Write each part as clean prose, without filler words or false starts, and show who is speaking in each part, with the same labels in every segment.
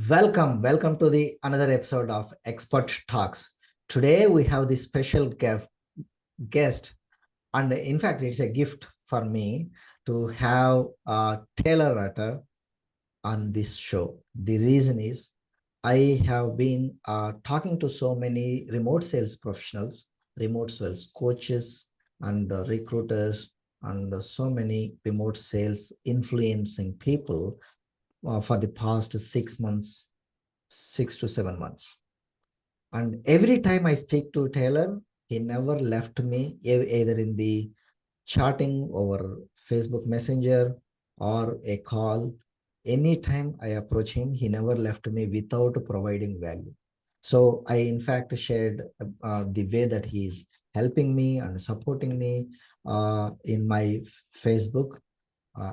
Speaker 1: Welcome to the another episode of Expert Talks. Today we have this special guest, and in fact, it's a gift for me to have Taylor Rutter on this show. The reason is I have been talking to so many remote sales professionals, remote sales coaches, and recruiters, and so many remote sales influencing people for the past 6 months, 6 to 7 months. And every time I speak to Taylor, he never left me either in the chatting over Facebook Messenger or a call. Anytime I approach him, he never left me without providing value. So I, in fact, shared the way that he's helping me and supporting me in my Facebook.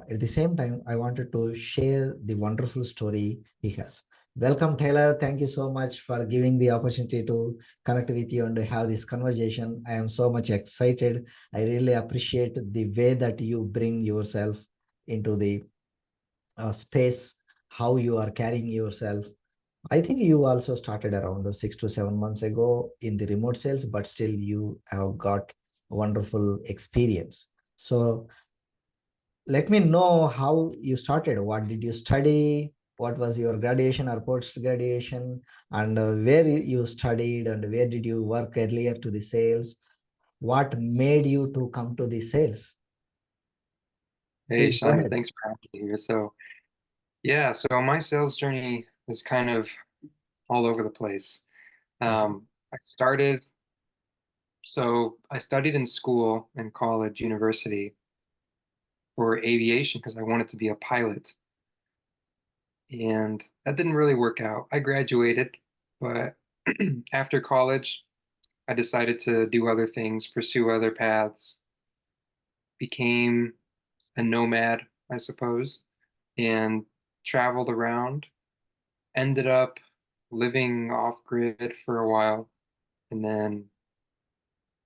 Speaker 1: At the same time, I wanted to share the wonderful story he has. Welcome, Taylor. Thank you so much for giving the opportunity to connect with you and to have this conversation. I am so much excited. I really appreciate the way that you bring yourself into the space, how you are carrying yourself. I think you also started around 6 to 7 months ago in the remote sales, but still you have got a wonderful experience. So let me know how you started. What did you study? What was your graduation or post graduation, and where you studied, and where did you work earlier to the sales? What made you to come to the sales?
Speaker 2: Hey,
Speaker 1: Please go
Speaker 2: Chandra,
Speaker 1: ahead.
Speaker 2: thanks for having me here. So my sales journey is kind of all over the place.
Speaker 1: Okay.
Speaker 2: I started, I studied in school and college, university for aviation because I wanted to be a pilot. And that didn't really work out. I graduated, but after college, I decided to do other things, pursue other paths, became a nomad, I suppose, and traveled around. Ended up living off grid for a while and then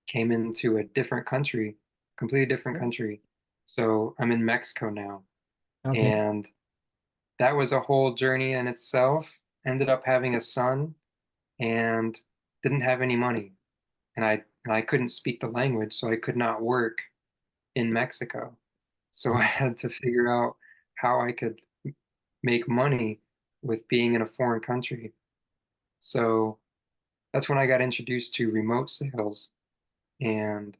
Speaker 2: came into a different country, completely different country. So I'm in Mexico now.
Speaker 1: Okay.
Speaker 2: And that was a whole journey in itself. Ended up having a son and didn't have any money. And I couldn't speak the language, so I could not work in Mexico. So I had to figure out how I could make money with being in a foreign country. So that's when I got introduced to remote sales. And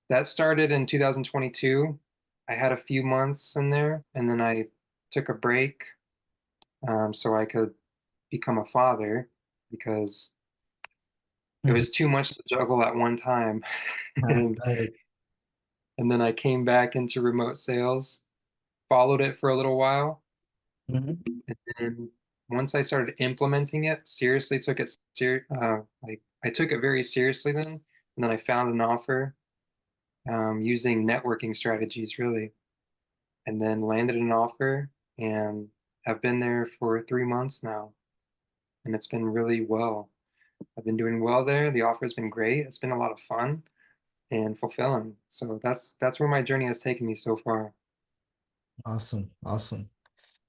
Speaker 2: that started in 2022. I had a few months in there, and then I took a break so I could become a father because it
Speaker 1: Mhm.
Speaker 2: was too much to juggle at one time. and
Speaker 1: Right.
Speaker 2: and then I came back into remote sales, followed it for a little while,
Speaker 1: Mhm.
Speaker 2: and then once I started implementing it, seriously took it like I took it very seriously then, and then I found an offer using networking strategies really, and then landed an offer and have been there for 3 months now, and it's been really well. I've been doing well there. The offer's been great. It's been a lot of fun and fulfilling. So that's where my journey has taken me so far.
Speaker 1: Awesome. Awesome.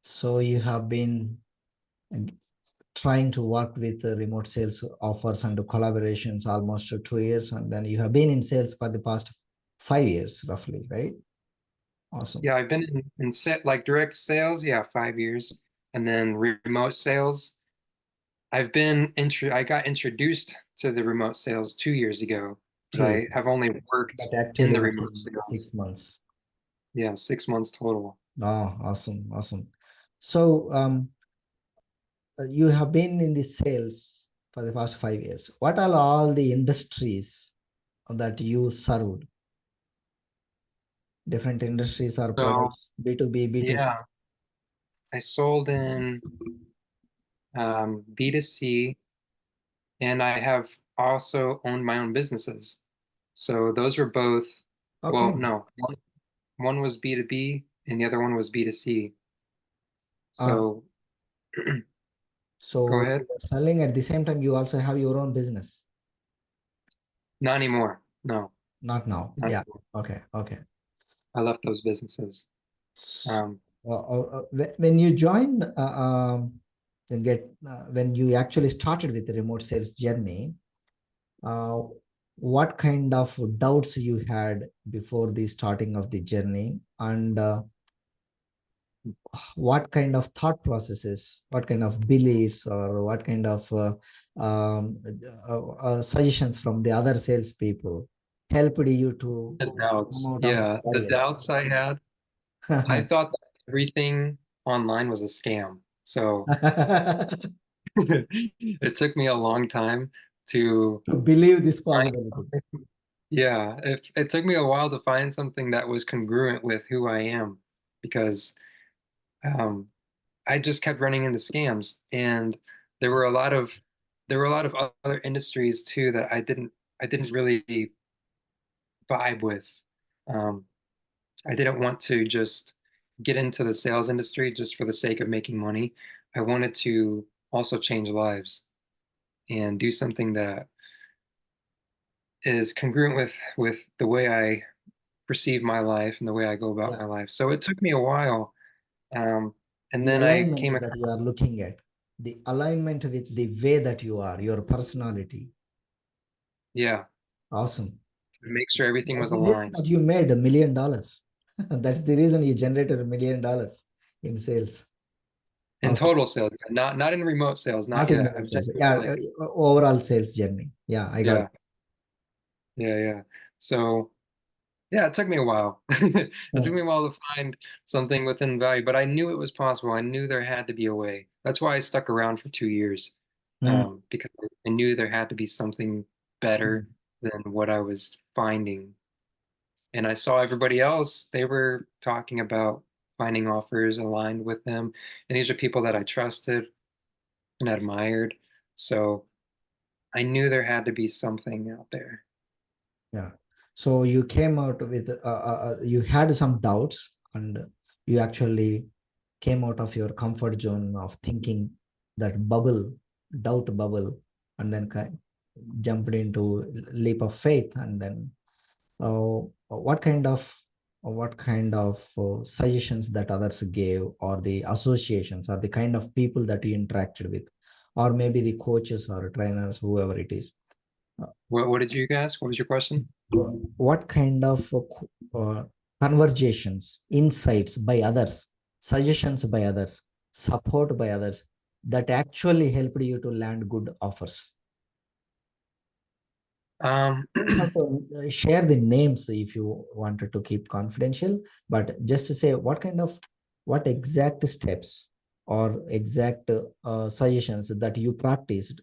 Speaker 1: So you have been trying to work with the remote sales offers and collaborations almost 2 years, and then you have been in sales for the past 5 years roughly, right? Awesome.
Speaker 2: Yeah, I've been in set like direct sales, yeah, 5 years, and then remote sales. I got introduced to the remote sales 2 years ago, but
Speaker 1: Two years,
Speaker 2: I have only worked
Speaker 1: but
Speaker 2: in
Speaker 1: actually
Speaker 2: the remote
Speaker 1: nothing,
Speaker 2: sales.
Speaker 1: 6 months.
Speaker 2: Yeah, 6 months total.
Speaker 1: Oh, awesome. Awesome. So you have been in the sales for the past 5 years. What are all the industries that you served? Different industries or
Speaker 2: So
Speaker 1: products, B2B, B2C?
Speaker 2: yeah, I sold in B2C, and I have also owned my own businesses. So those were both, well,
Speaker 1: Okay.
Speaker 2: no, one was B2B and the other one was B2C.
Speaker 1: Uh,
Speaker 2: So go
Speaker 1: so
Speaker 2: ahead.
Speaker 1: you were selling at the same time, you also have your own business.
Speaker 2: Not anymore. No,
Speaker 1: Not now.
Speaker 2: not
Speaker 1: Yeah.
Speaker 2: anymore.
Speaker 1: Okay. Okay.
Speaker 2: I left those businesses.
Speaker 1: S-
Speaker 2: Um,
Speaker 1: when you joined when you actually started with the remote sales journey, what kind of doubts you had before the starting of the journey, and what kind of thought processes, what kind of beliefs, or what kind of um, suggestions from the other salespeople helped you to
Speaker 2: The
Speaker 1: come
Speaker 2: doubts.
Speaker 1: out of the
Speaker 2: Yeah, the
Speaker 1: barriers?
Speaker 2: doubts I had. I thought that everything online was a scam. So it took me a long time to
Speaker 1: to believe this
Speaker 2: find
Speaker 1: possibility.
Speaker 2: something. Yeah, it took me a while to find something that was congruent with who I am because um, I just kept running into scams, and there were a lot of there were a lot of other industries too that I didn't really vibe with. Um, I didn't want to just get into the sales industry just for the sake of making money. I wanted to also change lives and do something that is congruent with the way I perceive my life and the way I go about
Speaker 1: Yeah,
Speaker 2: my life. So it took me a while, and
Speaker 1: the
Speaker 2: then I
Speaker 1: alignment
Speaker 2: came
Speaker 1: that
Speaker 2: across,
Speaker 1: you are looking at, the alignment with the way that you are, your personality.
Speaker 2: yeah,
Speaker 1: Awesome.
Speaker 2: to make sure everything
Speaker 1: That's
Speaker 2: was
Speaker 1: the reason
Speaker 2: aligned
Speaker 1: that you made $1 million. That's the reason you generated $1 million in sales.
Speaker 2: in
Speaker 1: Awesome.
Speaker 2: total sales, not in remote sales, not
Speaker 1: Not in
Speaker 2: yet.
Speaker 1: remote
Speaker 2: I've
Speaker 1: sales.
Speaker 2: generated
Speaker 1: Yeah,
Speaker 2: like
Speaker 1: overall sales journey. Yeah, I got it.
Speaker 2: yeah, yeah. So yeah, it took me a while. It took me a while to find something within value, but I knew it was possible. I knew there had to be a way. That's why I stuck around for 2 years,
Speaker 1: Mm,
Speaker 2: because I knew there had to be something better
Speaker 1: mm,
Speaker 2: than what I was finding. And I saw everybody else, they were talking about finding offers aligned with them. And these are people that I trusted and admired. So I knew there had to be something out there.
Speaker 1: yeah. So you came out with, you had some doubts, and you actually came out of your comfort zone of thinking, that bubble, doubt bubble, and then jumped into leap of faith. And then what kind of suggestions that others gave, or the associations, or the kind of people that you interacted with, or maybe the coaches or trainers, whoever it is,
Speaker 2: What did you guys? What was your question?
Speaker 1: what kind of conversations, insights by others, suggestions by others, support by others, that actually helped you to land good offers?
Speaker 2: Um,
Speaker 1: Have to share the names if you wanted to keep confidential, but just to say what exact steps or exact suggestions that you practiced,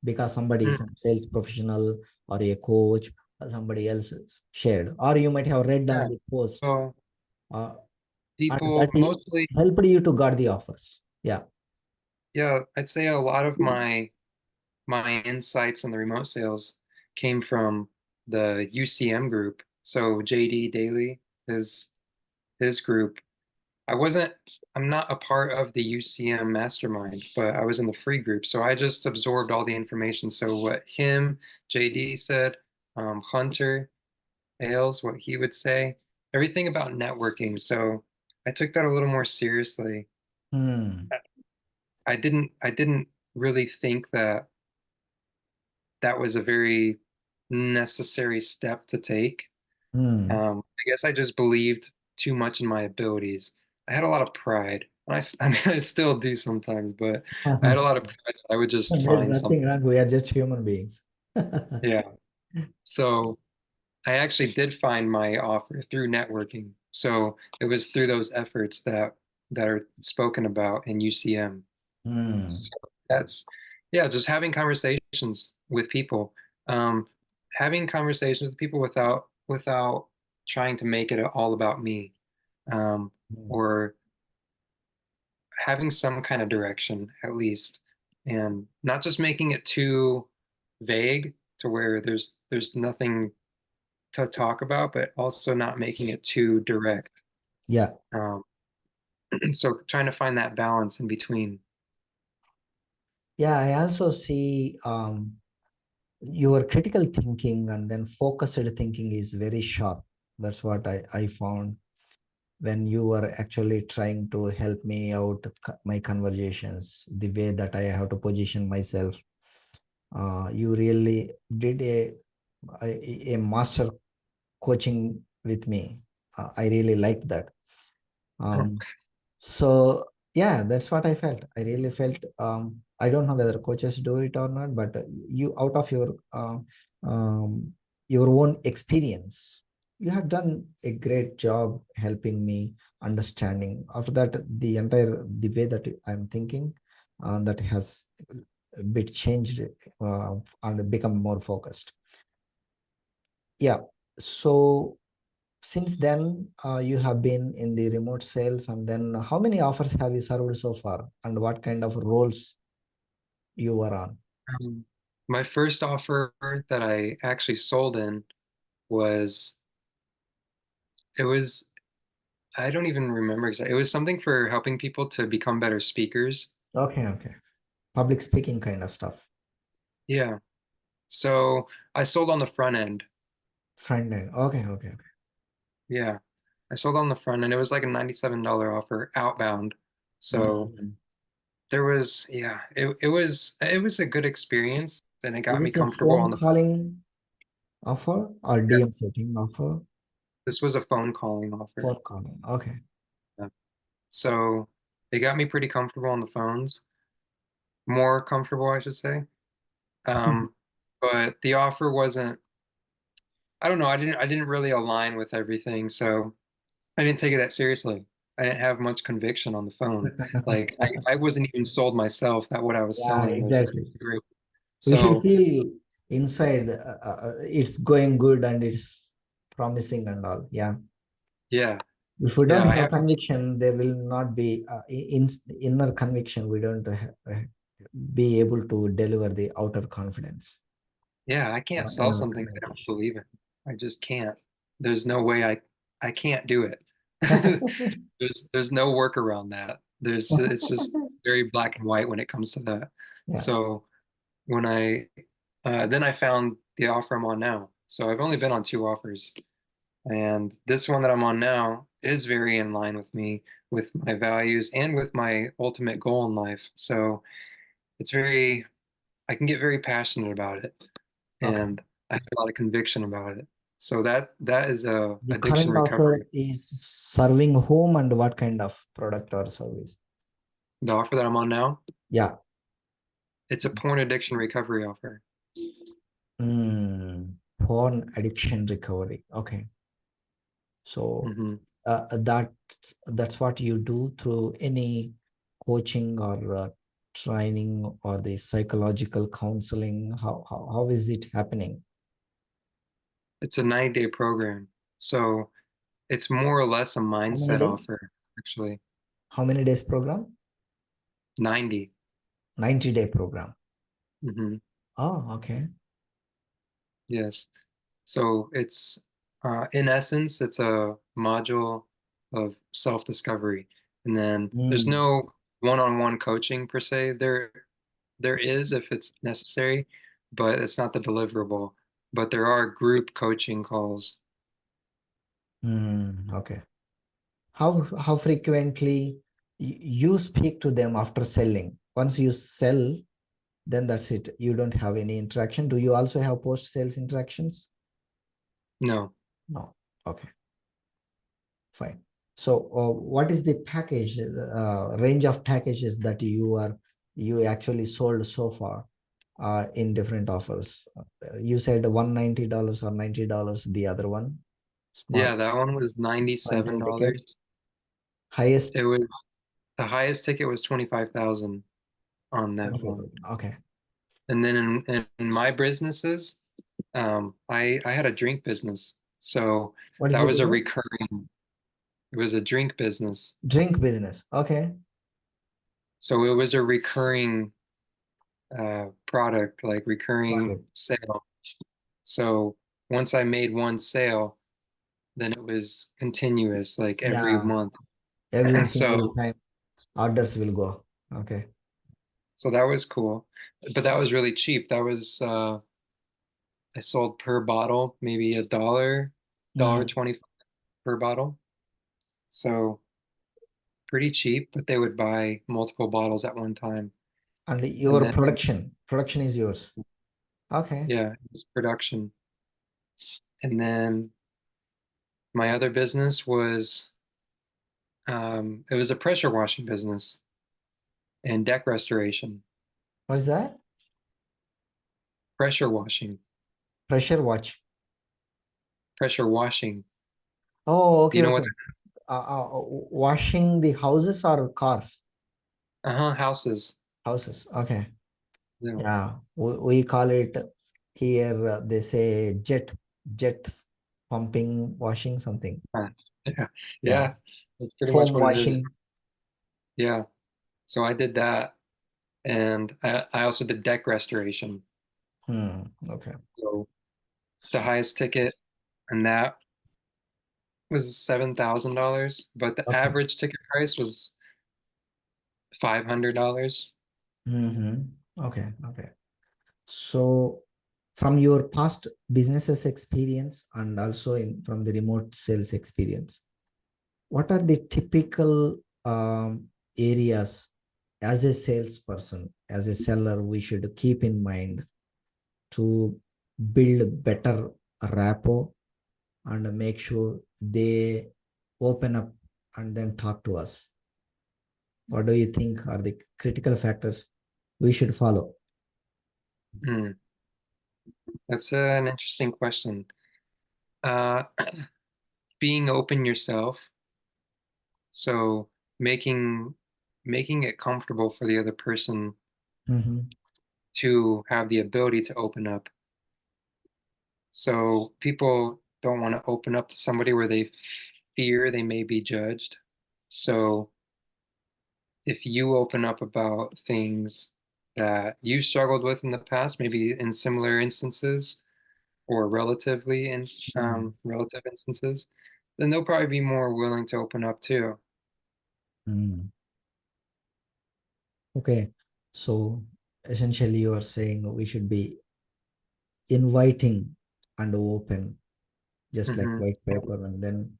Speaker 1: because somebody,
Speaker 2: mm,
Speaker 1: some sales professional or a coach or somebody else shared, or you might have read on
Speaker 2: yeah.
Speaker 1: the posts,
Speaker 2: So
Speaker 1: uh, and
Speaker 2: people
Speaker 1: that
Speaker 2: mostly,
Speaker 1: helped you to guard the offers. Yeah.
Speaker 2: yeah, I'd say a lot of my insights in the remote sales came from the UCM group. So JD Daly, his group. I wasn't, I'm not a part of the UCM mastermind, but I was in the free group. So I just absorbed all the information. So what JD said, Hunter Ailes, what he would say, everything about networking. So I took that a little more seriously.
Speaker 1: Hmm.
Speaker 2: I didn't really think that that was a very necessary step to take.
Speaker 1: Hmm.
Speaker 2: I guess I just believed too much in my abilities. I had a lot of pride. I mean, I still do sometimes, but I had a lot of pride that I would just
Speaker 1: There's
Speaker 2: find something.
Speaker 1: nothing wrong. We are just human beings.
Speaker 2: Yeah. So I actually did find my offer through networking. So it was through those efforts that are spoken about in UCM.
Speaker 1: Hmm.
Speaker 2: So that's, yeah, just having conversations with people, um, having conversations with people without trying to make it all about me,
Speaker 1: Hmm.
Speaker 2: or having some kind of direction at least, and not just making it too vague to where there's nothing to talk about, but also not making it too direct.
Speaker 1: Yeah.
Speaker 2: Um, so trying to find that balance in between.
Speaker 1: Yeah. I also see your critical thinking and then focused thinking is very sharp. That's what I found. when you were actually trying to help me out my conversations, the way that I have to position myself. You really did a master coaching with me. I really liked that. So yeah, that's what I felt. I really felt, I don't know whether coaches do it or not, but you, out of your own experience, you have done a great job helping me understanding. After that, the way that I'm thinking, that has a bit changed, and become more focused. Yeah. So since then, you have been in the remote sales, and then how many offers have you served so far, and what kind of roles you were on?
Speaker 2: My first offer that I actually sold in was it was I don't even remember exactly. It was something for helping people to become better speakers.
Speaker 1: Okay, okay. Public speaking kind of stuff.
Speaker 2: Yeah. So I sold on the front end.
Speaker 1: Front end. Okay, okay, okay.
Speaker 2: Yeah. I sold on the front end. It was like a $97 offer outbound. So
Speaker 1: Mhm.
Speaker 2: it was a good experience and it got
Speaker 1: Is
Speaker 2: me
Speaker 1: it a
Speaker 2: comfortable
Speaker 1: phone
Speaker 2: on the
Speaker 1: calling offer or
Speaker 2: yeah,
Speaker 1: DM setting offer?
Speaker 2: this was a phone calling offer.
Speaker 1: Phone calling. Okay.
Speaker 2: Yeah. So it got me pretty comfortable on the phones, more comfortable, I should say. Um, but the offer wasn't, I don't know, I didn't really align with everything, so I didn't take it that seriously. I didn't have much conviction on the phone. Like I wasn't even sold myself that what I was
Speaker 1: Yeah,
Speaker 2: selling was
Speaker 1: exactly.
Speaker 2: great.
Speaker 1: We should
Speaker 2: So
Speaker 1: feel inside, it's going good and it's promising and all. Yeah.
Speaker 2: yeah,
Speaker 1: If we
Speaker 2: yeah,
Speaker 1: don't
Speaker 2: I
Speaker 1: have
Speaker 2: have
Speaker 1: conviction, there will not be in inner conviction. We don't be able to deliver the outer confidence
Speaker 2: yeah, I can't sell
Speaker 1: in our
Speaker 2: something I don't
Speaker 1: communication.
Speaker 2: believe in. I just can't. There's no way I can't do it. There's no work around that. It's just very black and white when it comes to that.
Speaker 1: Yeah.
Speaker 2: So when I then I found the offer I'm on now. So I've only been on two offers, and this one that I'm on now is very in line with me, with my values, and with my ultimate goal in life. So it's very I can get very passionate about it,
Speaker 1: Okay.
Speaker 2: and I have a lot of conviction about it. So that is a
Speaker 1: The
Speaker 2: addiction
Speaker 1: current offer
Speaker 2: recovery.
Speaker 1: is serving home, and what kind of product or service?
Speaker 2: The offer that I'm on now,
Speaker 1: Yeah.
Speaker 2: it's a porn addiction recovery offer.
Speaker 1: Porn addiction recovery. Okay. So
Speaker 2: Hmm.
Speaker 1: that that's what you do through any coaching or training or the psychological counseling. How is it happening?
Speaker 2: It's a 90-day program. So it's more or less a
Speaker 1: How many
Speaker 2: mindset
Speaker 1: days?
Speaker 2: offer, actually.
Speaker 1: How many days program?
Speaker 2: 90.
Speaker 1: 90-day program.
Speaker 2: Hmm.
Speaker 1: Oh, okay.
Speaker 2: Yes. So it's in essence, it's a module of self-discovery. And then there's
Speaker 1: Mm,
Speaker 2: no one-on-one coaching per se. There is if it's necessary, but it's not the deliverable. But there are group coaching calls.
Speaker 1: okay. How frequently you speak to them after selling? Once you sell, then that's it. You don't have any interaction. Do you also have post sales interactions?
Speaker 2: No.
Speaker 1: No. Okay, fine. So, what is the package, range of packages that you actually sold so far, in different offers? You said $190 or $90. The other one,
Speaker 2: Yeah,
Speaker 1: small
Speaker 2: that one was
Speaker 1: rental ticket,
Speaker 2: $97. It
Speaker 1: highest
Speaker 2: was the highest ticket was 25,000 on that one.
Speaker 1: 25,000. Okay.
Speaker 2: And then in my businesses, I had a drink business. So
Speaker 1: What is
Speaker 2: that
Speaker 1: the
Speaker 2: was a
Speaker 1: business?
Speaker 2: recurring, it was a drink business.
Speaker 1: Drink business. Okay.
Speaker 2: So it was a recurring product, like
Speaker 1: Got
Speaker 2: recurring
Speaker 1: it.
Speaker 2: sale. So once I made one sale, then it was continuous, like every
Speaker 1: Yeah.
Speaker 2: month.
Speaker 1: Every
Speaker 2: So
Speaker 1: single time orders will go. Okay.
Speaker 2: so that was cool. But that was really cheap. That was I sold per bottle, maybe a dollar,
Speaker 1: Mm,
Speaker 2: 25 per bottle. So pretty cheap, but they would buy multiple bottles at one time.
Speaker 1: And
Speaker 2: And
Speaker 1: your
Speaker 2: then,
Speaker 1: production is yours. Okay.
Speaker 2: yeah, it was production. And then my other business was, it was a pressure washing business and deck restoration.
Speaker 1: What is that?
Speaker 2: Pressure washing,
Speaker 1: Pressure watch.
Speaker 2: pressure washing.
Speaker 1: Oh,
Speaker 2: Do
Speaker 1: okay,
Speaker 2: you know what?
Speaker 1: okay. Washing the houses or cars?
Speaker 2: Houses.
Speaker 1: Houses. Okay.
Speaker 2: Yeah.
Speaker 1: Yeah, we call it here. They say jet pumping, washing something.
Speaker 2: Huh. Yeah.
Speaker 1: Yeah,
Speaker 2: Yeah. That's pretty much
Speaker 1: foam
Speaker 2: what it is.
Speaker 1: washing.
Speaker 2: Yeah. So I did that. And I also did deck restoration.
Speaker 1: Okay.
Speaker 2: So the highest ticket and that was $7,000, but the
Speaker 1: Okay.
Speaker 2: average ticket price was $500.
Speaker 1: Okay. Okay. So, from your past businesses experience and also from the remote sales experience, what are the typical areas as a salesperson, as a seller, we should keep in mind to build better rapport and make sure they open up and then talk to us? What do you think are the critical factors we should follow?
Speaker 2: Hmm. That's an interesting question. Uh, being open yourself, so making making it comfortable for the other person
Speaker 1: Mhm.
Speaker 2: to have the ability to open up. So people don't want to open up to somebody where they fear they may be judged. So if you open up about things that you struggled with in the past, maybe in similar instances or relatively in
Speaker 1: Mm.
Speaker 2: relative instances, then they'll probably be more willing to open up too.
Speaker 1: Mm. Okay, so essentially you are saying we should be inviting and open, just like
Speaker 2: Hmm.
Speaker 1: white paper, and then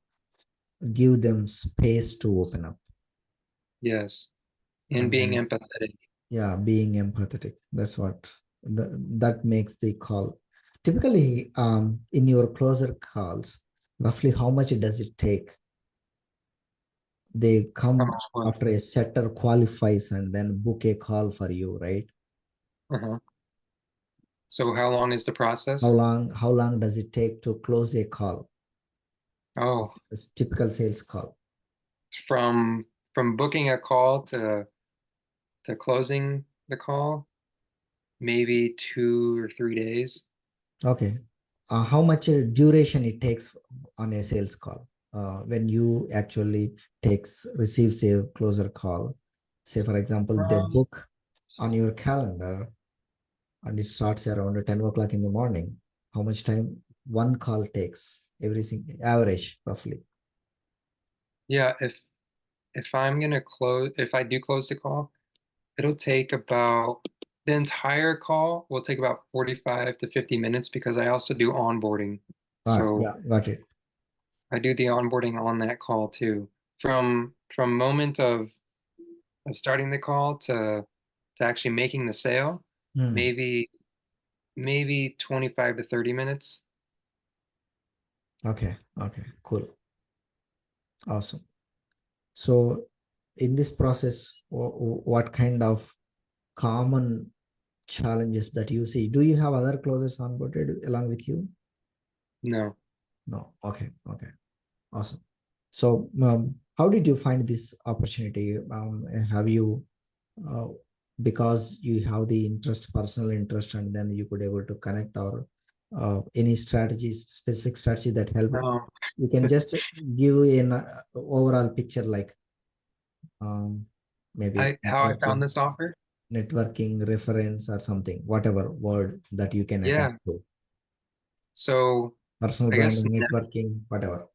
Speaker 1: give them space to open up.
Speaker 2: Yes, and
Speaker 1: And
Speaker 2: being
Speaker 1: then,
Speaker 2: empathetic.
Speaker 1: yeah, being empathetic. That's what that makes the call. Typically, in your closer calls, roughly how much does it take? They come
Speaker 2: Well,
Speaker 1: after a setter qualifies and then book a call for you, right?
Speaker 2: uh-huh. So how long is the
Speaker 1: How
Speaker 2: process?
Speaker 1: long? How long does it take to close a call?
Speaker 2: Oh,
Speaker 1: A typical sales call.
Speaker 2: from from booking a call to closing the call, maybe 2 or 3 days.
Speaker 1: Okay. How much duration it takes on a sales call? When you actually receives a closer call, say for example, they
Speaker 2: Um,
Speaker 1: book on your calendar and it starts around 10 o'clock in the morning. How much time one call takes? Everything average roughly.
Speaker 2: yeah, if I'm gonna close, if I do close the call, it'll take about the entire call will take about 45 to 50 minutes because I also do onboarding. So
Speaker 1: Yeah, got it.
Speaker 2: I do the onboarding on that call too. From moment of starting the call to actually making the sale,
Speaker 1: Hmm.
Speaker 2: maybe maybe 25 to 30 minutes.
Speaker 1: Okay. Okay. Cool. Awesome. So, in this process, what kind of common challenges that you see? Do you have other closers onboarded along with you?
Speaker 2: No.
Speaker 1: No. Okay. Okay. Awesome. So, how did you find this opportunity? Have you, uh, because you have the interest, personal interest, and then you could able to connect, or any strategies, specific strategy that help?
Speaker 2: No.
Speaker 1: You can just give an overall picture, like maybe
Speaker 2: I how I found this offer?
Speaker 1: networking, reference, or something, whatever word that you can
Speaker 2: Yeah.
Speaker 1: attach to.
Speaker 2: So
Speaker 1: Personal
Speaker 2: I guess
Speaker 1: branding, networking, whatever.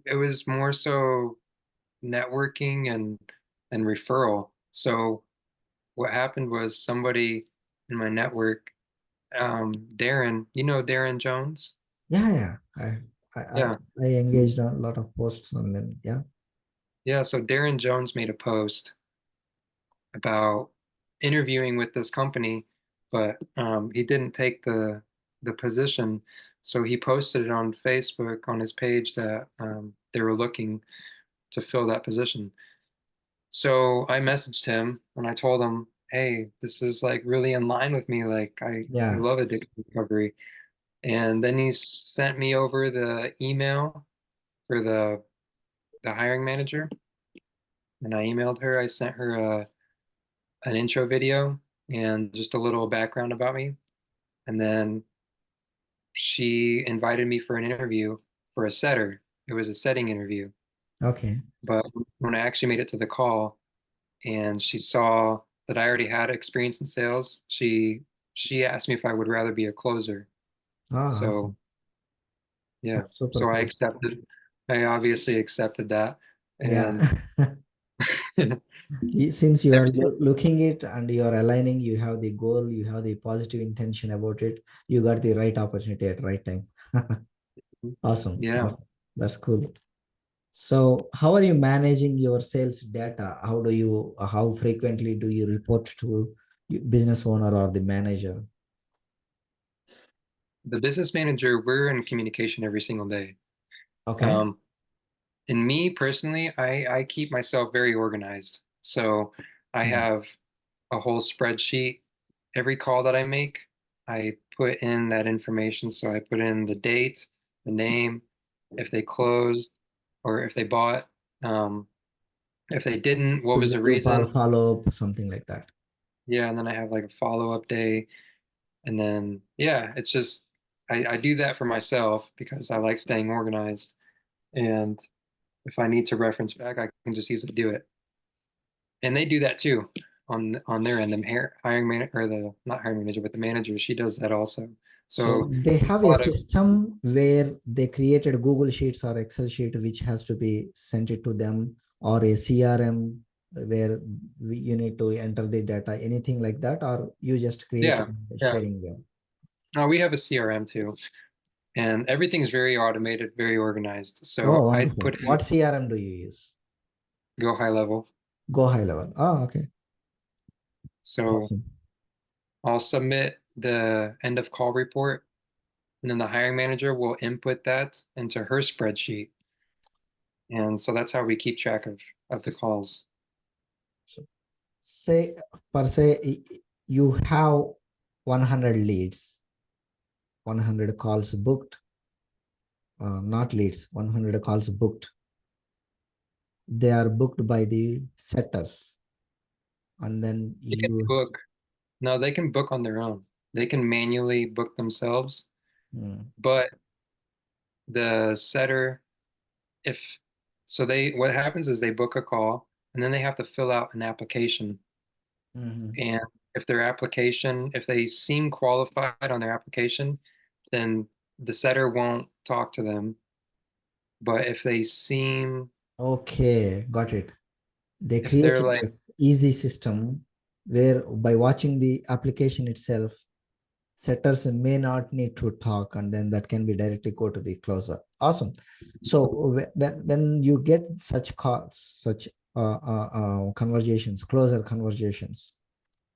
Speaker 2: it was more so networking and referral. So what happened was somebody in my network, Darren, you know Darren Jones?
Speaker 1: Yeah, yeah.
Speaker 2: Yeah.
Speaker 1: I engaged on a lot of posts on them. Yeah.
Speaker 2: Yeah. So Darren Jones made a post about interviewing with this company, but he didn't take the position. So he posted it on Facebook on his page that they were looking to fill that position. So I messaged him and I told him, hey, this is like really in line with me. Like I
Speaker 1: Yeah.
Speaker 2: love addiction recovery. And then he sent me over the email for the hiring manager. And I emailed her. I sent her an intro video and just a little background about me. And then she invited me for an interview for a setter. It was a setting interview.
Speaker 1: Okay.
Speaker 2: But when I actually made it to the call and she saw that I already had experience in sales, she asked me if I would rather be a closer.
Speaker 1: Ah,
Speaker 2: So
Speaker 1: awesome.
Speaker 2: yeah,
Speaker 1: That's super
Speaker 2: so I
Speaker 1: cool.
Speaker 2: accepted. I obviously accepted that,
Speaker 1: Yeah.
Speaker 2: and
Speaker 1: Since you are
Speaker 2: everything.
Speaker 1: looking it and you are aligning, you have the goal, you have the positive intention about it, you got the right opportunity at right time. Awesome.
Speaker 2: Yeah,
Speaker 1: Awesome. That's cool. So how are you managing your sales data? How frequently do you report to business owner or the manager?
Speaker 2: the business manager, we're in communication every single day.
Speaker 1: Okay.
Speaker 2: Um, and me personally, I keep myself very organized. So I
Speaker 1: Hmm.
Speaker 2: have a whole spreadsheet. Every call that I make, I put in that information. So I put in the date, the name, if they closed, or if they bought. Um, if they didn't, what
Speaker 1: Should
Speaker 2: was
Speaker 1: we
Speaker 2: the
Speaker 1: do
Speaker 2: reason?
Speaker 1: follow up, something like that?
Speaker 2: Yeah, and then I have like a follow-up day. And then, yeah, it's just, I do that for myself because I like staying organized. And if I need to reference back, I can just easily do it. And they do that too on their end. The hiring manager, or the not hiring manager, but the manager, she does that also.
Speaker 1: So
Speaker 2: So
Speaker 1: they have
Speaker 2: a
Speaker 1: a
Speaker 2: lot of,
Speaker 1: system where they created Google Sheets or Excel sheet which has to be sent it to them, or a CRM where you need to enter the data, anything like that, or you just create it
Speaker 2: yeah,
Speaker 1: and
Speaker 2: yeah.
Speaker 1: sharing them.
Speaker 2: We have a CRM too, and everything's very automated, very organized.
Speaker 1: Oh,
Speaker 2: So I
Speaker 1: wonderful.
Speaker 2: put in
Speaker 1: What CRM do you use?
Speaker 2: go high level.
Speaker 1: Go high level. Oh, okay.
Speaker 2: So
Speaker 1: Awesome.
Speaker 2: I'll submit the end of call report, and then the hiring manager will input that into her spreadsheet. And so that's how we keep track of the calls.
Speaker 1: So say per se you have 100 leads, 100 calls booked, not leads, 100 calls booked. They are booked by the setters, and then
Speaker 2: They can
Speaker 1: you.
Speaker 2: book. No, they can book on their own. They can manually book themselves,
Speaker 1: Mm,
Speaker 2: but the setter, if so they what happens is they book a call and then they have to fill out an application.
Speaker 1: mhm.
Speaker 2: And if their application, if they seem qualified on their application, then the setter won't talk to them. But if they seem,
Speaker 1: Okay, got it. They
Speaker 2: if they're
Speaker 1: created
Speaker 2: like,
Speaker 1: this easy system where by watching the application itself, setters may not need to talk, and then that can be directly go to the closer. Awesome. So when you get such calls, such conversations, closer conversations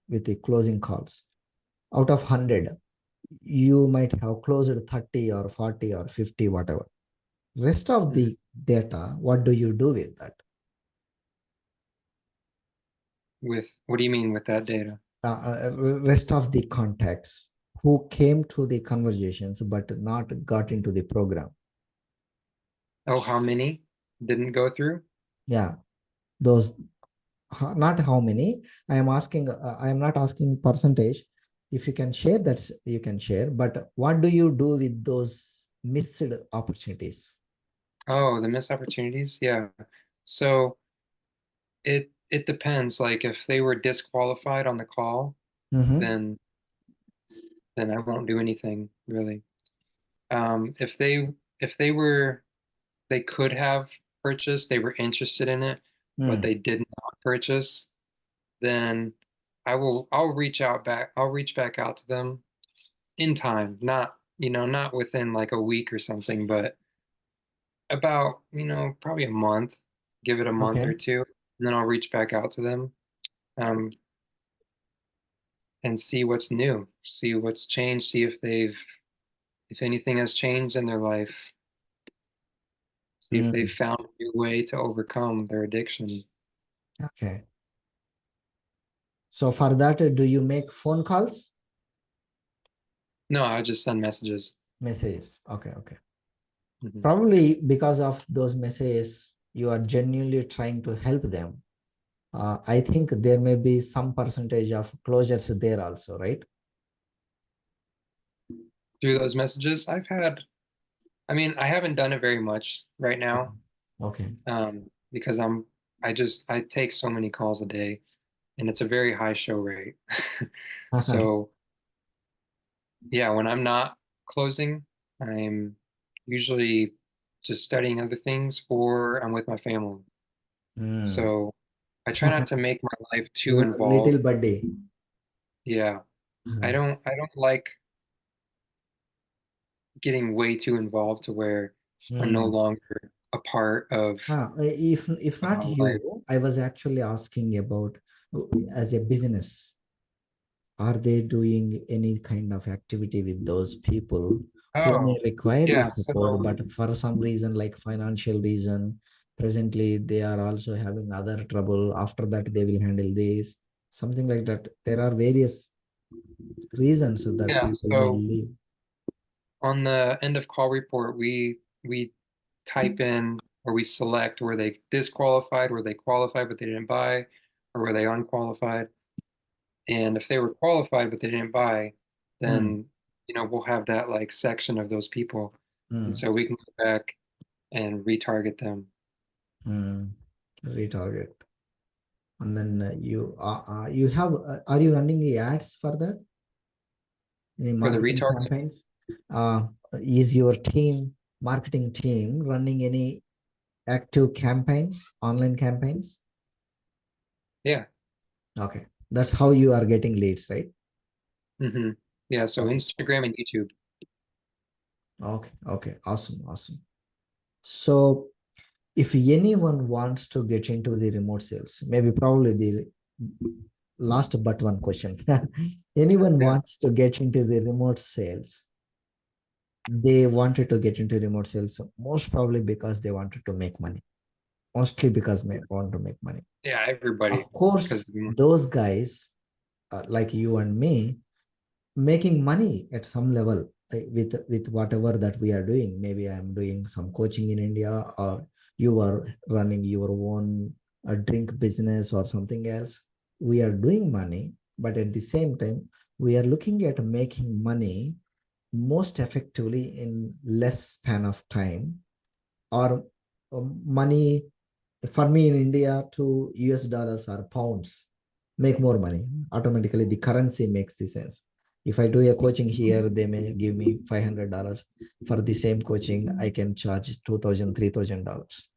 Speaker 1: with the closing calls, out of 100, you might have closed 30 or 40 or 50, whatever. Rest of
Speaker 2: mhm,
Speaker 1: the data, what do you do with that?
Speaker 2: with what do you mean with that data?
Speaker 1: Rest of the contacts who came to the conversations but not got into the program.
Speaker 2: Oh, how many didn't go through?
Speaker 1: Yeah, those, not how many. I am asking. I am not asking percentage. If you can share, that you can share. But what do you do with those missed opportunities?
Speaker 2: Oh, the missed opportunities? Yeah. So it depends. Like if they were disqualified on the call,
Speaker 1: Mm-hmm.
Speaker 2: then I won't do anything really. If they were they could have purchased, they were interested in it, but
Speaker 1: Mm.
Speaker 2: they did not purchase, then I'll reach back out to them in time, not not within like a week or something, but About, probably a month, give it a month or
Speaker 1: Okay.
Speaker 2: two, and then I'll reach back out to them, um, and see what's new, see what's changed, see if anything has changed in their life, see if they've
Speaker 1: Mm,
Speaker 2: found a new way to overcome their addiction.
Speaker 1: okay. So for that, do you make phone calls?
Speaker 2: No, I just send messages.
Speaker 1: Messages. Okay, okay.
Speaker 2: Mhm.
Speaker 1: Probably because of those messages, you are genuinely trying to help them. I think there may be some percentage of closures there also, right?
Speaker 2: Through those messages, I haven't done it very much right now,
Speaker 1: Okay.
Speaker 2: because I take so many calls a day, and it's a very high show rate. So yeah, when I'm not closing, I'm usually just studying other things or I'm with my family.
Speaker 1: Mm.
Speaker 2: So I try not to make my life too
Speaker 1: Little
Speaker 2: involved.
Speaker 1: buddy.
Speaker 2: Yeah, I don't like getting way too involved to where I'm no
Speaker 1: Mm.
Speaker 2: longer a part
Speaker 1: If
Speaker 2: of
Speaker 1: not
Speaker 2: my life.
Speaker 1: you, I was actually asking about as a business, are they doing any kind of activity with those people who may
Speaker 2: Oh,
Speaker 1: require
Speaker 2: yeah.
Speaker 1: this support,
Speaker 2: So
Speaker 1: but for some reason, like financial reason, presently they are also having other trouble. After that, they will handle this, something like that. There are various reasons that
Speaker 2: yeah,
Speaker 1: people may
Speaker 2: so
Speaker 1: leave.
Speaker 2: on the end of call report, we type in or we select were they disqualified, were they qualified but they didn't buy, or were they unqualified? And if they were qualified but they didn't buy,
Speaker 1: Mm,
Speaker 2: then we'll have that like section of those people, and
Speaker 1: mm,
Speaker 2: so we can go back and retarget them
Speaker 1: mm. Retarget. And then you have, are you running the ads for that? Any
Speaker 2: for the
Speaker 1: marketing
Speaker 2: retarget.
Speaker 1: campaigns? Uh, is your team, marketing team, running any active campaigns, online campaigns?
Speaker 2: Yeah.
Speaker 1: Okay, that's how you are getting leads, right?
Speaker 2: hmm Yeah. So
Speaker 1: Okay,
Speaker 2: Instagram and YouTube.
Speaker 1: okay, okay. Awesome, awesome. So, if anyone wants to get into the remote sales, maybe probably the last but one question. Anyone
Speaker 2: Yeah.
Speaker 1: wants to get into the remote sales, they wanted to get into remote sales most probably because they wanted to make money, mostly because they want to make money.
Speaker 2: Yeah. Everybody,
Speaker 1: Of course,
Speaker 2: because
Speaker 1: those guys like you and me making money at some level, with whatever that we are doing. Maybe I'm doing some coaching in India, or you are running your own drink business or something else. We are doing money, but at the same time, we are looking at making money most effectively in less span of time, or money for me in India to US dollars or pounds make more money. Automatically, the currency makes the sense. If I do a coaching here, they may give me $500. For the same coaching, I can charge $2,000, $3,000.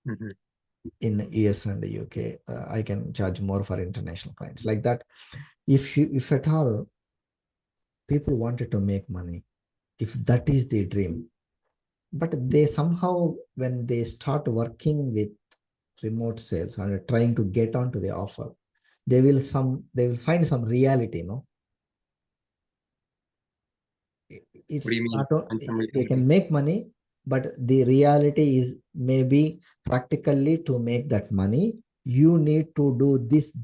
Speaker 2: Mhm.
Speaker 1: In US and the UK, I can charge more for international clients. Like that, if at all people wanted to make money, if that is the dream, but they somehow, when they start working with remote sales and trying to get onto the offer, they will find some reality, no?
Speaker 2: What do
Speaker 1: It's
Speaker 2: you mean?
Speaker 1: not
Speaker 2: And some
Speaker 1: they can
Speaker 2: reality?
Speaker 1: make money, but the reality is maybe practically to make that money you need to do this.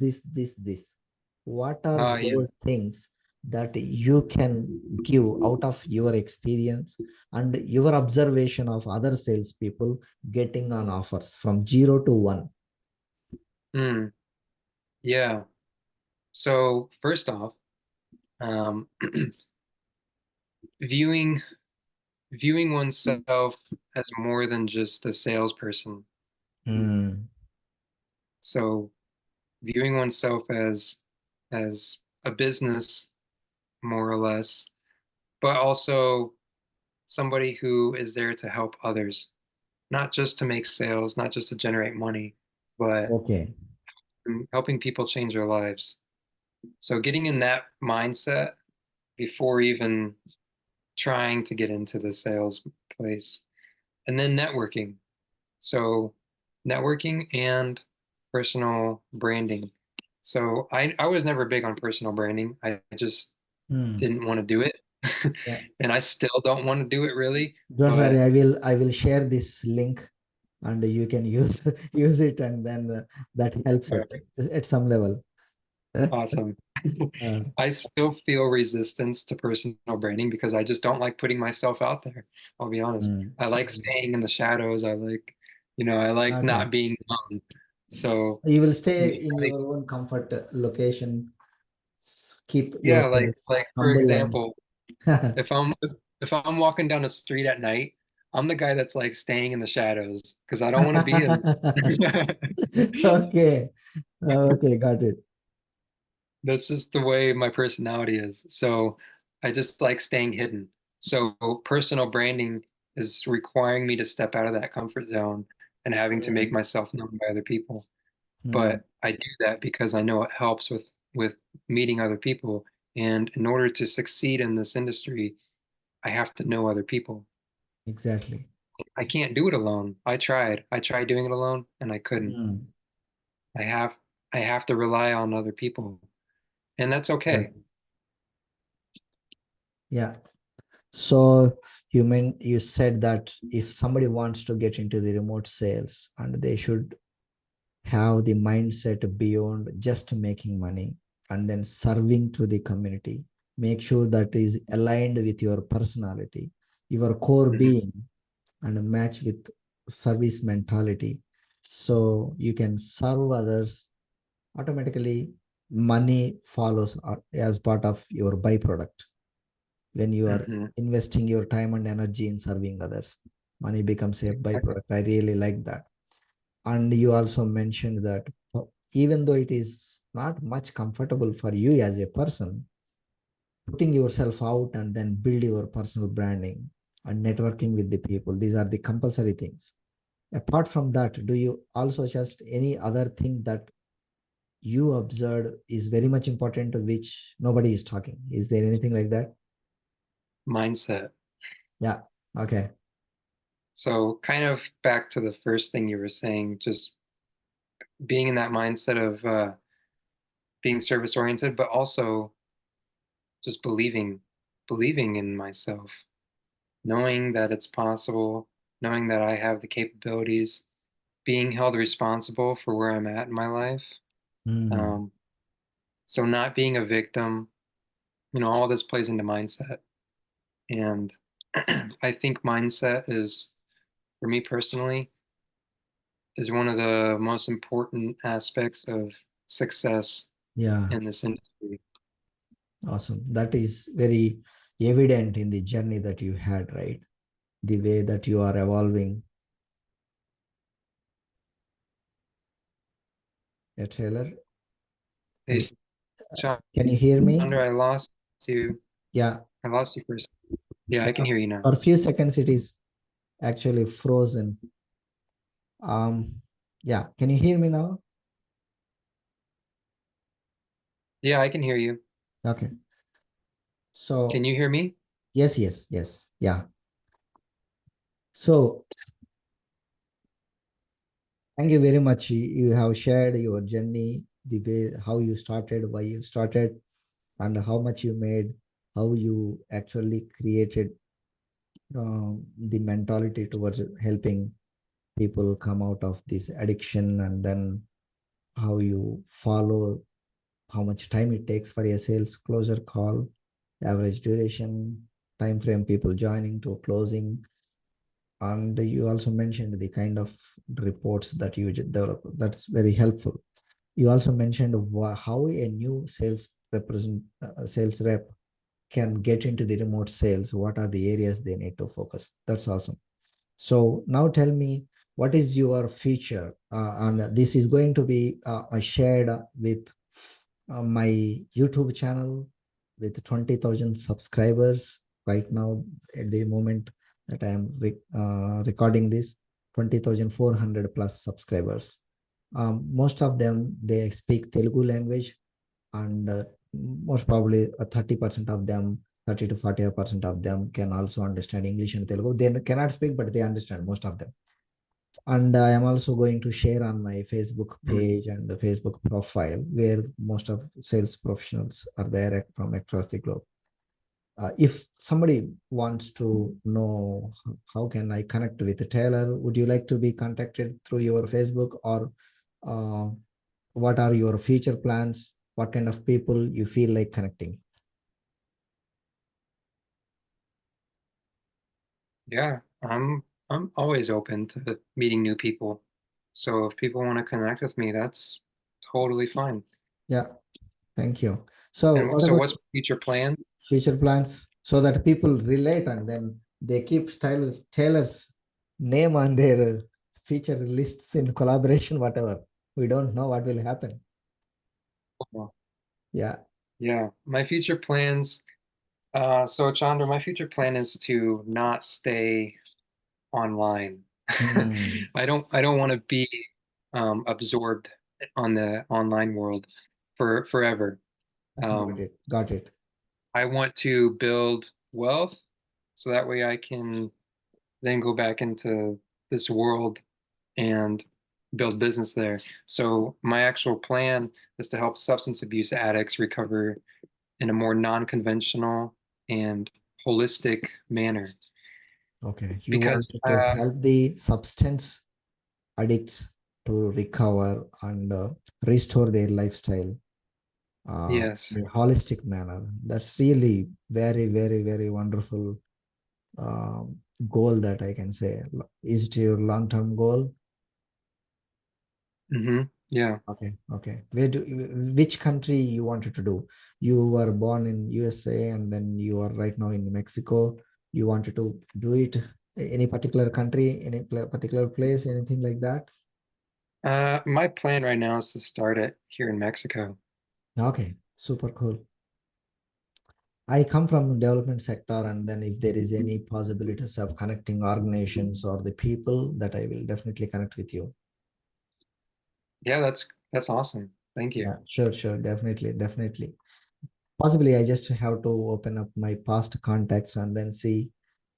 Speaker 1: What are
Speaker 2: Yeah.
Speaker 1: those things that you can give out of your experience and your observation of other salespeople getting on offers from 0 to 1?
Speaker 2: Mm, yeah. So first off, um, viewing viewing oneself as more than just a salesperson.
Speaker 1: Mm,
Speaker 2: So viewing oneself as a business, more or less, but also somebody who is there to help others, not just to make sales, not just to generate money, but
Speaker 1: okay.
Speaker 2: helping people change their lives. So getting in that mindset before even trying to get into the sales place and then networking. So networking and personal branding. So I was never big on personal branding. I just
Speaker 1: Hmm.
Speaker 2: didn't want to do it.
Speaker 1: Yeah.
Speaker 2: And I still don't want to do it really,
Speaker 1: Don't worry,
Speaker 2: but
Speaker 1: I will share this link and you can use use it, and then that helps
Speaker 2: all
Speaker 1: it
Speaker 2: right,
Speaker 1: at some level.
Speaker 2: awesome.
Speaker 1: Uh,
Speaker 2: I still feel resistance to personal branding because I just don't like putting myself out there. I'll be honest.
Speaker 1: mm.
Speaker 2: I like staying in the shadows. I like
Speaker 1: Okay.
Speaker 2: not being known. So,
Speaker 1: You will stay
Speaker 2: me
Speaker 1: in your own comfort location. Keep
Speaker 2: yeah,
Speaker 1: yourself
Speaker 2: like for
Speaker 1: humble and
Speaker 2: example, if I'm walking down the street at night, I'm the guy that's like staying in the shadows because I don't want to be in.
Speaker 1: okay. Okay, got it.
Speaker 2: That's just the way my personality is. So I just like staying hidden. So personal branding is requiring me to step out of that comfort zone and having to make
Speaker 1: Mm,
Speaker 2: myself known by other people.
Speaker 1: mm,
Speaker 2: But I do that because I know it helps with meeting other people. And in order to succeed in this industry, I have to know other people.
Speaker 1: exactly.
Speaker 2: I can't do it alone. I tried. I tried doing it alone and I couldn't.
Speaker 1: Mm,
Speaker 2: I have I have to rely on other people. And that's okay.
Speaker 1: correct. Yeah. So you said that if somebody wants to get into the remote sales, and they should have the mindset beyond just making money, and then serving to the community. Make sure that is aligned with your personality, your core
Speaker 2: Mhm.
Speaker 1: being, and match with service mentality. So you can serve others. Automatically money follows as part of your byproduct. When you are
Speaker 2: Mhm.
Speaker 1: investing your time and energy in serving others, money becomes a byproduct. I really like that. And you also mentioned that even though it is not much comfortable for you as a person, putting yourself out and then build your personal branding and networking with the people, these are the compulsory things. Apart from that, do you also just any other thing that you observed is very much important, which nobody is talking? Is there anything like that?
Speaker 2: Mindset.
Speaker 1: Yeah. Okay.
Speaker 2: So kind of back to the first thing you were saying, just being in that mindset of being service oriented, but also just believing in myself, knowing that it's possible, knowing that I have the capabilities, being held responsible for where I'm at in my life.
Speaker 1: Mm,
Speaker 2: Um, so not being a victim, all this plays into mindset. And I think mindset is, for me personally, is one of the most important aspects of success
Speaker 1: yeah.
Speaker 2: in this industry.
Speaker 1: Awesome. That is very evident in the journey that you had, right? The way that you are evolving. Yeah, Taylor, are
Speaker 2: Hey,
Speaker 1: can you hear me?
Speaker 2: Chandra, I lost you.
Speaker 1: Yeah.
Speaker 2: I lost you first. Yeah, I
Speaker 1: Yeah.
Speaker 2: can hear you now.
Speaker 1: For a few seconds, it is actually frozen. Yeah. Can you hear me now?
Speaker 2: Yeah, I can hear you.
Speaker 1: Okay.
Speaker 2: Can
Speaker 1: So
Speaker 2: you hear me?
Speaker 1: yes, yes, yes. Yeah. So thank you very much. You have shared your journey, the way how you started, why you started, and how much you made, how you actually created the mentality towards helping people come out of this addiction, and then how you follow how much time it takes for a sales closure call, average duration, time frame, people joining to closing. And you also mentioned the kind of reports that you develop. That's very helpful. You also mentioned how a new sales rep can get into the remote sales. What are the areas they need to focus? That's awesome. So now tell me, what is your future? And this is going to be shared with my YouTube channel with 20,000 subscribers right now at the moment that I am recording this, 20,400 plus subscribers. Most of them, they speak Telugu language, and most probably 30% of them 30 to 40% of them can also understand English and Telugu. They cannot speak, but they understand most of them. And I am also going to share on my Facebook page and the Facebook profile where most of sales professionals are there from across the globe. If somebody wants to know how can I connect with Taylor, would you like to be contacted through your Facebook, or what are your future plans? What kind of people you feel like connecting?
Speaker 2: Yeah, I'm always open to meeting new people. So if people want to connect with me, that's totally fine.
Speaker 1: Yeah, thank you. So
Speaker 2: And
Speaker 1: what
Speaker 2: so
Speaker 1: about
Speaker 2: what's future plans?
Speaker 1: future plans so that people relate and then they keep Taylor's name on their feature lists in collaboration, whatever. We don't know what will happen. Yeah.
Speaker 2: Yeah, my future plans. So Chandra, my future plan is to not stay online.
Speaker 1: Hmm.
Speaker 2: I don't want to be absorbed on the online world for forever.
Speaker 1: Got
Speaker 2: Um,
Speaker 1: it. Got it.
Speaker 2: I want to build wealth so that way I can then go back into this world and build business there. So my actual plan is to help substance abuse addicts recover in a more non-conventional and holistic manner.
Speaker 1: Okay. You
Speaker 2: Because
Speaker 1: want to help the substance addicts to recover and restore their lifestyle
Speaker 2: yes,
Speaker 1: in a holistic manner. That's really very, very, very wonderful goal that I can say. Is it your long-term goal?
Speaker 2: yeah.
Speaker 1: Okay, okay. Which country you wanted to do? You were born in USA and then you are right now in Mexico. You wanted to do it any particular country, any particular place, anything like that?
Speaker 2: My plan right now is to start it here in Mexico.
Speaker 1: Okay, super cool. I come from development sector, and then if there is any possibilities of connecting organizations or the people, that I will definitely connect with you.
Speaker 2: Yeah, that's awesome. Thank you.
Speaker 1: Yeah, sure, sure, definitely, definitely. Possibly, I just have to open up my past contacts and then see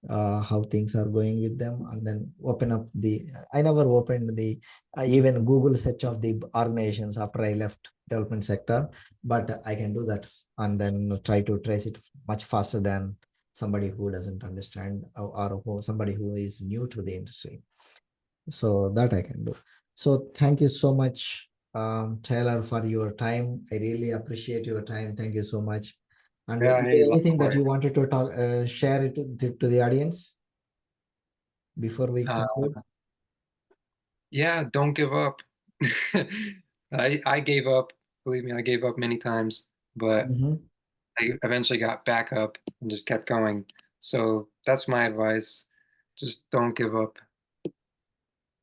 Speaker 1: how things are going with them, and then open up the. I never opened the even Google search of the organizations after I left development sector, but I can do that and then try to trace it much faster than somebody who doesn't understand, or who, somebody who is new to the industry. So that I can do. So thank you so much, Taylor, for your time. I really appreciate your time. Thank you so much. And
Speaker 2: Yeah,
Speaker 1: is there
Speaker 2: hey,
Speaker 1: anything that
Speaker 2: likewise.
Speaker 1: you wanted to talk, share it to the audience before we
Speaker 2: Uh,
Speaker 1: conclude?
Speaker 2: yeah, don't give up. I gave up. Believe me, I gave up many times, but
Speaker 1: Mhm.
Speaker 2: I eventually got back up and just kept going. So that's my advice. Just don't give up.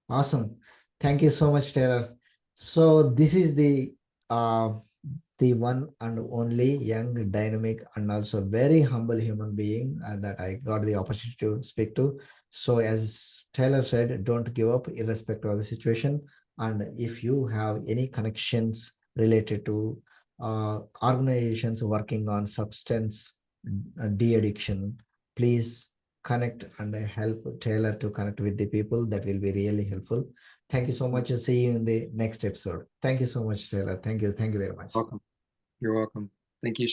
Speaker 1: Awesome. Thank you so much, Taylor. So this is uh, the one and only young, dynamic, and also very humble human being that I got the opportunity to speak to. So as Taylor said, don't give up irrespective of the situation. And if you have any connections related to organizations working on substance de-addiction, please connect and help Taylor to connect with the people. That will be really helpful. Thank you so much. See you in the next episode. Thank you so much, Taylor. Thank you. Thank you very much.
Speaker 2: Welcome. You're welcome. Thank you.